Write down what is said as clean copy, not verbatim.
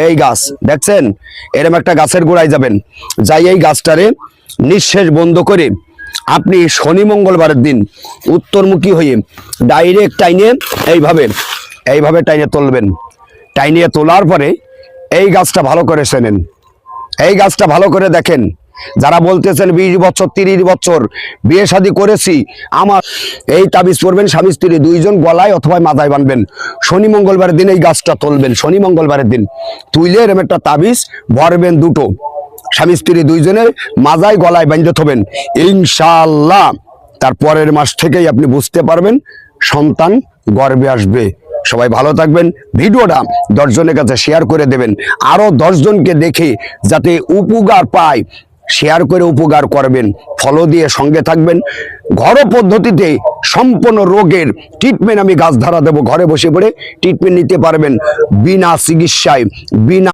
এই গাছ দেখছেন, এরকম একটা গাছের গোড়ায় যাবেন, যাই এই গাছটারে নিঃশ্বাস বন্ধ করে আপনি শনি মঙ্গলবারের দিন উত্তরমুখী হয়ে ডাইরেক্ট টাইনে এইভাবে টাইনে তুলবেন। টাইনিয়ে তোলার পরে এই গাছটা ভালো করে চেনেন, এই গাছটা ভালো করে দেখেন। যারা বলতেছেন 20 বছর 30 বছর বিয়ে শাদী করেছি, আমার এই তাবিজ পড়বেন, স্বামী স্ত্রী দুইজন গলায় অথবা মাথায় বানবেন। শনি মঙ্গলবারের দিন এই গাছটা তুলবেন, শনি মঙ্গলবারের দিন তুইলে এরম একটা তাবিজ ভরবেন, দুটো স্বামী স্ত্রী দুইজনের মাজায় গলায় বাঁধতে থবেন। ইনশাআল্লাহ তার পরের মাস থেকেই আপনি বুঝতে পারবেন সন্তান গর্ভে আসবে। সবাই ভালো থাকবেন। ভিডিওটা 10 জনের কাছে শেয়ার করে দেবেন, আরো 10 জনকে দেখে যাতে উপকার পায় শেয়ার করে উপকার করবেন। ফলো দিয়ে সঙ্গে থাকবেন। ঘরোয়া পদ্ধতিতে সম্পূর্ণ রোগের ট্রিটমেন্ট আমি গাছ ধারা দেবো, ঘরে বসে পড়ে ট্রিটমেন্ট নিতে পারবেন বিনা চিকিৎসায়, বিনা